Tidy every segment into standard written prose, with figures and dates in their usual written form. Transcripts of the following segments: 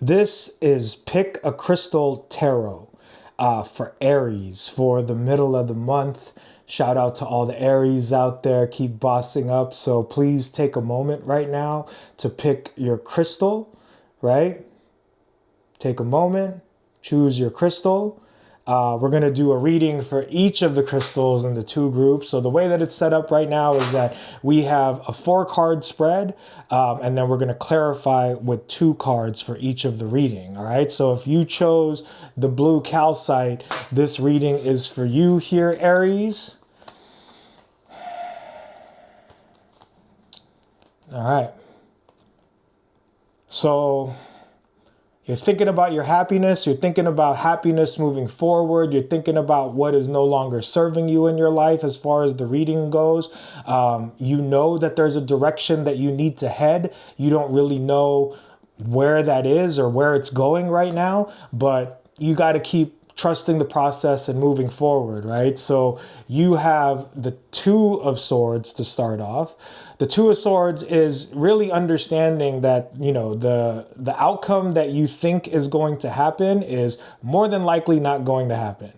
This is Pick a Crystal Tarot for Aries for the middle of the month. Shout out to all the Aries out there. Keep bossing up. So please take a moment right now to pick your crystal, right? Take a moment, choose your crystal. We're going to do a reading for each of the crystals in the two groups. So the way that it's set up right now is that we have a 4-card spread, and then we're going to clarify with 2 cards for each of the reading. All right. So if you chose the blue calcite, this reading is for you here, Aries. All right. So you're thinking about your happiness. You're thinking about happiness moving forward. You're thinking about what is no longer serving you in your life as far as the reading goes. You know that there's a direction that you need to head. You don't really know where that is or where it's going right now, but you got to keep trusting the process and moving forward, right? So you have the 2 of Swords to start off. The 2 of Swords is really understanding that, you know, the outcome that you think is going to happen is more than likely not going to happen,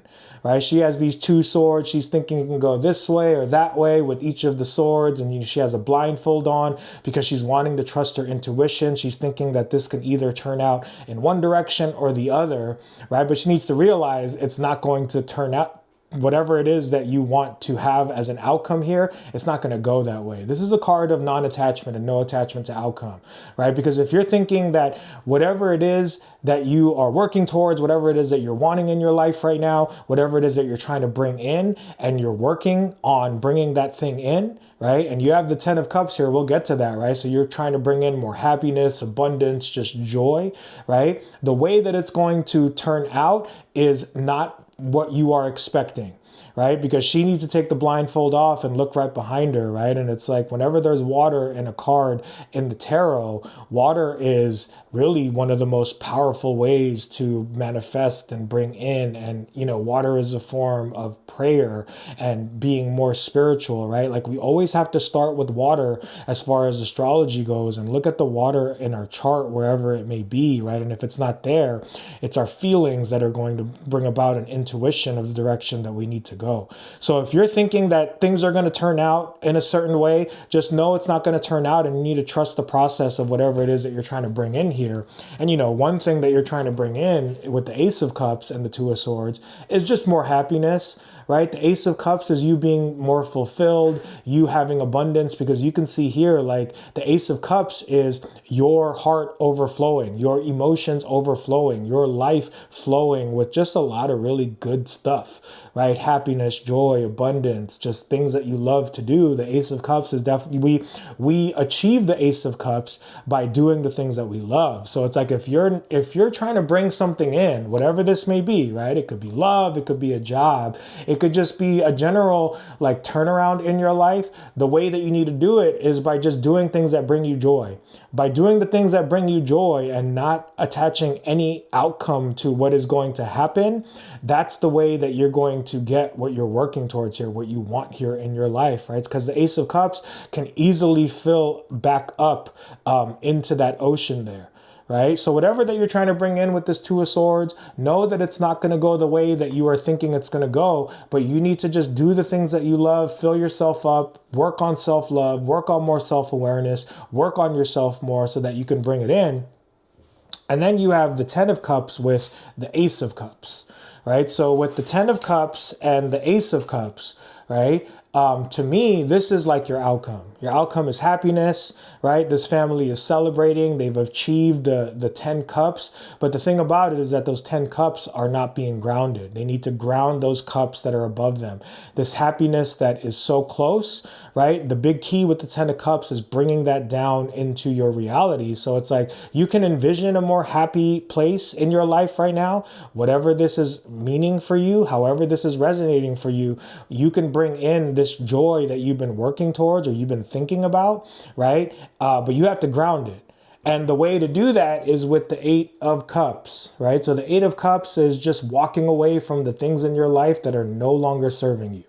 right? She has these 2 swords. She's thinking it can go this way or that way with each of the swords. And she has a blindfold on because she's wanting to trust her intuition. She's thinking that this can either turn out in one direction or the other, right? But she needs to realize it's not going to turn out. Whatever it is that you want to have as an outcome here, it's not going to go that way. This is a card of non-attachment and no attachment to outcome, right? Because if you're thinking that whatever it is that you are working towards, whatever it is that you're wanting in your life right now, whatever it is that you're trying to bring in and you're working on bringing that thing in, right? And you have the 10 of Cups here. We'll get to that, right? So you're trying to bring in more happiness, abundance, just joy, right? The way that it's going to turn out is not what you are expecting, right? Because she needs to take the blindfold off and look right behind her, right? And it's like whenever there's water in a card in the tarot, water is really one of the most powerful ways to manifest and bring in. And, you know, water is a form of prayer and being more spiritual, right? Like we always have to start with water as far as astrology goes and look at the water in our chart, wherever it may be, right? And if it's not there, it's our feelings that are going to bring about an intuition of the direction that we need to go. So if you're thinking that things are going to turn out in a certain way, just know it's not going to turn out and you need to trust the process of whatever it is that you're trying to bring in here. And, you know, one thing that you're trying to bring in with the Ace of Cups and the 2 of Swords is just more happiness, right? The Ace of Cups is you being more fulfilled, you having abundance, because you can see here, like the Ace of Cups is your heart overflowing, your emotions overflowing, your life flowing with just a lot of really good stuff, right? Happiness, joy, abundance, just things that you love to do. The Ace of Cups is definitely, we achieve the Ace of Cups by doing the things that we love. So it's like if you're trying to bring something in, whatever this may be, right? It could be love, it could be a job, it could just be a general like turnaround in your life. The way that you need to do it is by just doing things that bring you joy. By doing the things that bring you joy and not attaching any outcome to what is going to happen, that's the way that you're going to get what you're working towards here, what you want here in your life, right? Because the Ace of Cups can easily fill back up into that ocean there. Right? So whatever that you're trying to bring in with this 2 of Swords, know that it's not going to go the way that you are thinking it's going to go, but you need to just do the things that you love, fill yourself up, work on self-love, work on more self-awareness, work on yourself more so that you can bring it in. And then you have the 10 of Cups with the Ace of Cups, right? So with the 10 of Cups and the Ace of Cups, right? To me, this is like your outcome. Your outcome is happiness, right? This family is celebrating. They've achieved the 10 cups. But the thing about it is that those 10 cups are not being grounded. They need to ground those cups that are above them. This happiness that is so close, right? The big key with the 10 of cups is bringing that down into your reality. So it's like you can envision a more happy place in your life right now. Whatever this is meaning for you, however this is resonating for you, you can bring in this joy that you've been working towards or you've been thinking about, right? But you have to ground it. And the way to do that is with the 8 of Cups, right? So the 8 of Cups is just walking away from the things in your life that are no longer serving you.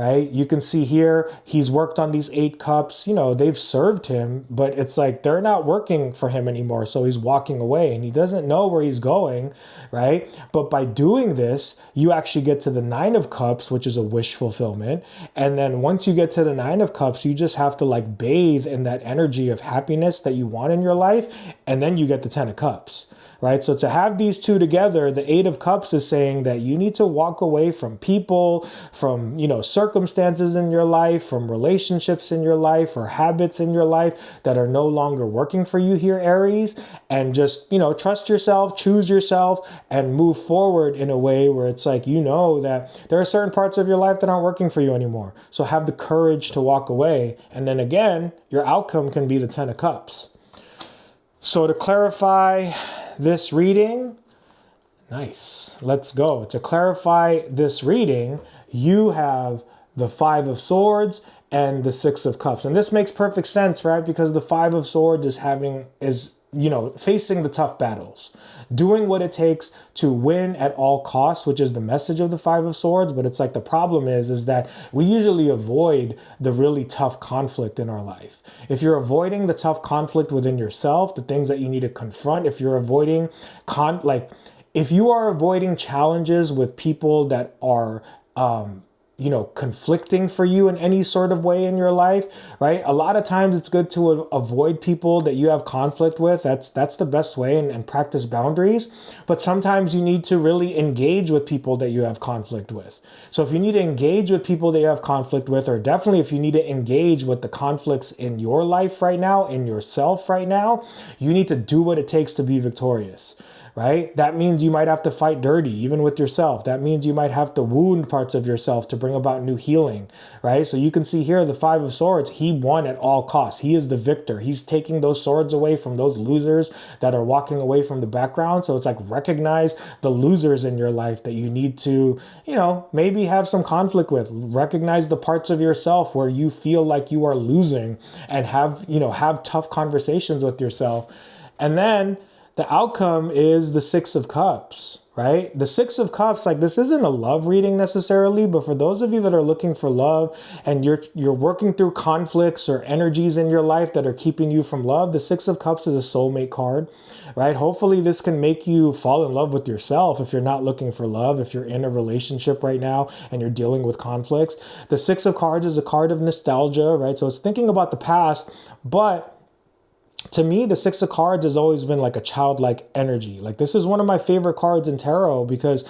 right? You can see here, he's worked on these 8 cups. You know, they've served him, but it's like they're not working for him anymore. So he's walking away and he doesn't know where he's going, right? But by doing this, you actually get to the 9 of cups, which is a wish fulfillment. And then once you get to the 9 of cups, you just have to like bathe in that energy of happiness that you want in your life. And then you get the 10 of cups. Right? So to have these two together, the 8 of cups is saying that you need to walk away from people, from, you know, circumstances in your life, from relationships in your life or habits in your life that are no longer working for you here, Aries, and just, you know, trust yourself, choose yourself, and move forward in a way where it's like, you know, that there are certain parts of your life that aren't working for you anymore. So have the courage to walk away. And then again, your outcome can be the 10 of cups. So to clarify this reading, nice, let's go. To clarify this reading, you have the 5 of swords and the 6 of cups. And this makes perfect sense, right? Because the 5 of swords is you know, facing the tough battles, doing what it takes to win at all costs, which is the message of the 5 of swords. But it's like the problem is that we usually avoid the really tough conflict in our life. If you're avoiding the tough conflict within yourself, the things that you need to confront, if you're avoiding if you are avoiding challenges with people that are, you know, conflicting for you in any sort of way in your life, right? A lot of times it's good to avoid people that you have conflict with. That's the best way, and practice boundaries. But sometimes you need to really engage with people that you have conflict with. So if you need to engage with people that you have conflict with, or definitely if you need to engage with the conflicts in your life right now, in yourself right now, you need to do what it takes to be victorious. Right? That means you might have to fight dirty, even with yourself. That means you might have to wound parts of yourself to bring about new healing, right? So you can see here, the 5 of swords, he won at all costs. He is the victor. He's taking those swords away from those losers that are walking away from the background. So it's like, recognize the losers in your life that you need to, you know, maybe have some conflict with. Recognize the parts of yourself where you feel like you are losing, and have tough conversations with yourself. And then the outcome is the 6 of cups, right? The 6 of cups, like, this isn't a love reading necessarily, but for those of you that are looking for love and you're working through conflicts or energies in your life that are keeping you from love, the 6 of cups is a soulmate card, right? Hopefully this can make you fall in love with yourself if you're not looking for love, if you're in a relationship right now and you're dealing with conflicts. The 6 of cards is a card of nostalgia, right? So it's thinking about the past, but to me, the 6 of cards has always been like a childlike energy. Like, this is one of my favorite cards in tarot, because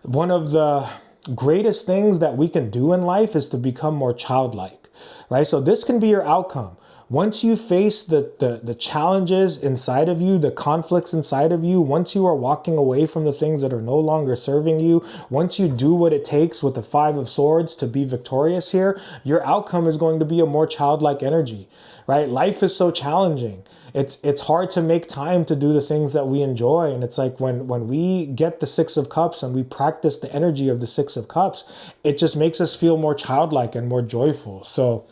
one of the greatest things that we can do in life is to become more childlike, right? So this can be your outcome. Once you face the challenges inside of you, the conflicts inside of you, once you are walking away from the things that are no longer serving you, once you do what it takes with the 5 of swords to be victorious here, your outcome is going to be a more childlike energy, right? Life is so challenging. It's hard to make time to do the things that we enjoy. And it's like when we get the 6 of cups and we practice the energy of the 6 of cups, it just makes us feel more childlike and more joyful. So,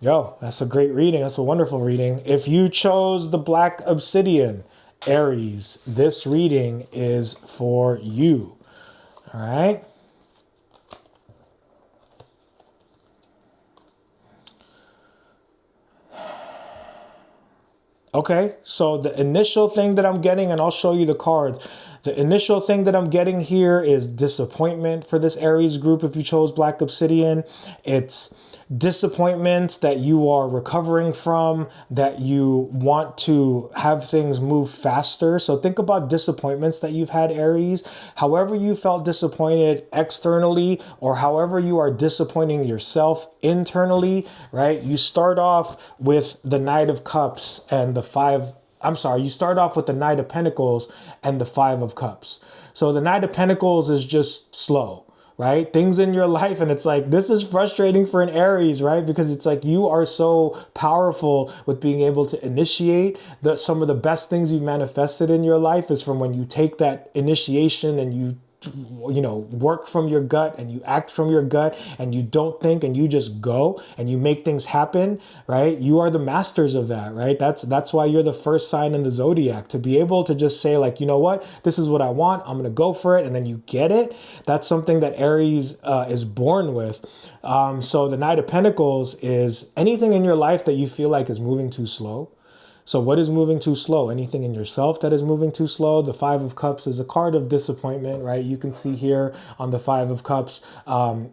yo, that's a great reading. That's a wonderful reading. If you chose the Black Obsidian, Aries, this reading is for you. All right. Okay, so the initial thing that I'm getting, and I'll show you the cards. The initial thing that I'm getting here is disappointment for this Aries group. If you chose Black Obsidian, it's disappointments that you are recovering from, that you want to have things move faster. So think about disappointments that you've had, Aries. However you felt disappointed externally, or however you are disappointing yourself internally, right? You start off with the Knight of Cups and you start off with the Knight of Pentacles and the 5 of Cups. So the Knight of Pentacles is just slow, right? Things in your life. And it's like, this is frustrating for an Aries, right? Because it's like, you are so powerful with being able to initiate. Some of the best things you've manifested in your life is from when you take that initiation and you you know, work from your gut and you act from your gut and you don't think and you just go and you make things happen, right? You are the masters of that, right? That's why you're the first sign in the zodiac, to be able to just say like, you know what, this is what I want, I'm going to go for it, and then you get it. That's something that Aries is born with. So the Knight of Pentacles is anything in your life that you feel like is moving too slow. So what is moving too slow? Anything in yourself that is moving too slow? The Five of Cups is a card of disappointment, right? You can see here on the Five of Cups,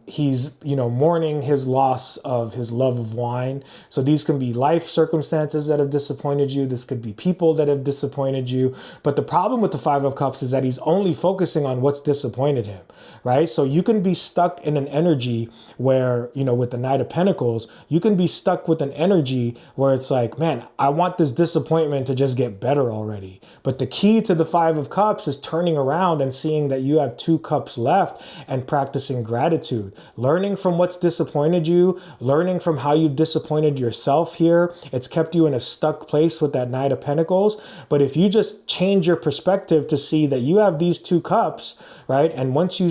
he's, you know, mourning his loss of his love of wine. So these can be life circumstances that have disappointed you. This could be people that have disappointed you. But the problem with the Five of Cups is that he's only focusing on what's disappointed him, right? So you can be stuck in an energy where, you know, with the Knight of Pentacles, you can be stuck with an energy where it's like, man, I want this disappointment to just get better already. But the key to the Five of Cups is turning around and seeing that you have 2 cups left and practicing gratitude, learning from what's disappointed you, learning from how you've disappointed yourself here. It's kept you in a stuck place with that Knight of Pentacles. But if you just change your perspective to see that you have these 2 cups, right? And once you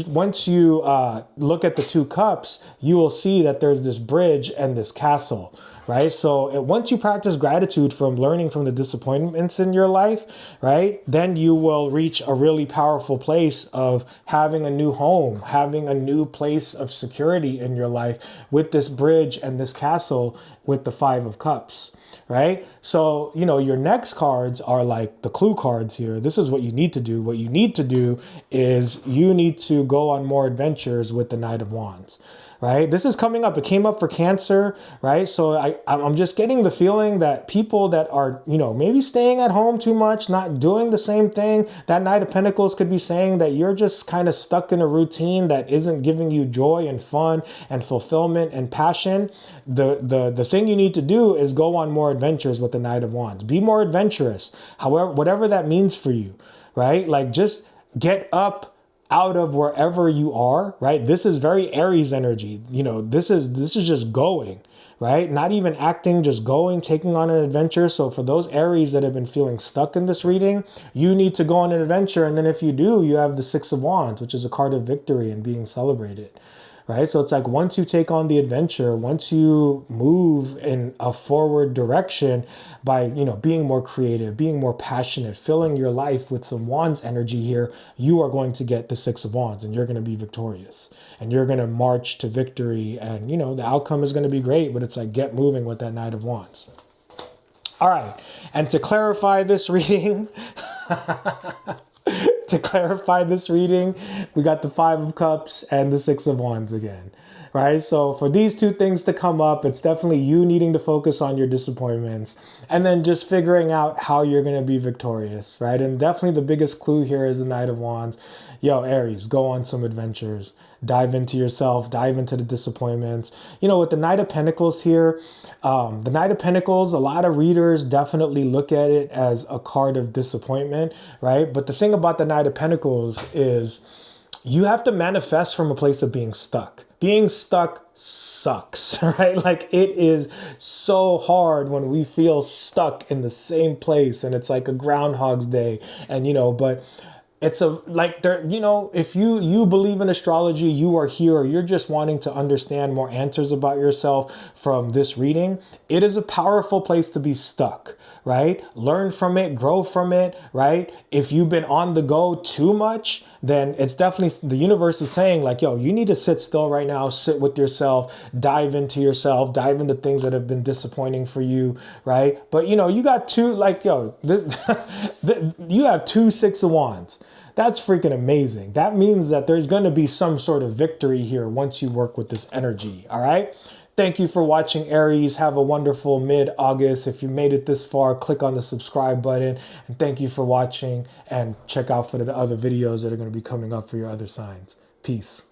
look at the 2 cups, you will see that there's this bridge and this castle, right? So once you practice gratitude from learning from the disappointments in your life, right, then you will reach a really powerful place of having a new home, having a new place of security in your life with this bridge and this castle with the Five of Cups, right? So, you know, your next cards are like the clue cards here. This is what you need to do. What you need to do is you need to go on more adventures with the Knight of Wands, right? This is coming up. It came up for Cancer, right? So I'm just getting the feeling that people that are, you know, maybe staying at home too much, not doing the same thing, that Knight of Pentacles could be saying that you're just kind of stuck in a routine that isn't giving you joy and fun and fulfillment and passion. The thing you need to do is go on more adventures with the Knight of Wands. Be more adventurous, however, whatever that means for you, right? Like just get up out of wherever you are, right? This is very Aries energy. You know, this is just going, right? Not even acting, just going, taking on an adventure. So for those Aries that have been feeling stuck in this reading, you need to go on an adventure. And then if you do, you have the Six of Wands, which is a card of victory and being celebrated, right? So it's like once you take on the adventure, once you move in a forward direction by, you know, being more creative, being more passionate, filling your life with some Wands energy here, you are going to get the Six of Wands and you're going to be victorious and you're going to march to victory. And, you know, the outcome is going to be great, but it's like get moving with that Knight of Wands. All right. And to clarify this reading, we got the Five of Cups and the Six of Wands again, right? So for these 2 things to come up, it's definitely you needing to focus on your disappointments and then just figuring out how you're going to be victorious, right? And definitely the biggest clue here is the Knight of Wands. Yo, Aries, go on some adventures. Dive into yourself, dive into the disappointments. You know, with the Knight of Pentacles here, the Knight of Pentacles, a lot of readers definitely look at it as a card of disappointment, right? But the thing about the Knight of Pentacles is you have to manifest from a place of being stuck. Being stuck sucks, right? Like it is so hard when we feel stuck in the same place and it's like a Groundhog's Day and, you know, but it's a like there, you know, if you believe in astrology, you are here, or you're just wanting to understand more answers about yourself from this reading. It is a powerful place to be stuck, right? Learn from it, grow from it, right? If you've been on the go too much, then it's definitely the universe is saying like, yo, you need to sit still right now, sit with yourself, dive into things that have been disappointing for you, right? But you know, you got 2, like, yo, you have 2 Six of Wands. That's freaking amazing. That means that there's going to be some sort of victory here once you work with this energy. All right. Thank you for watching, Aries. Have a wonderful mid-August. If you made it this far, click on the subscribe button. And thank you for watching, and check out for the other videos that are going to be coming up for your other signs. Peace.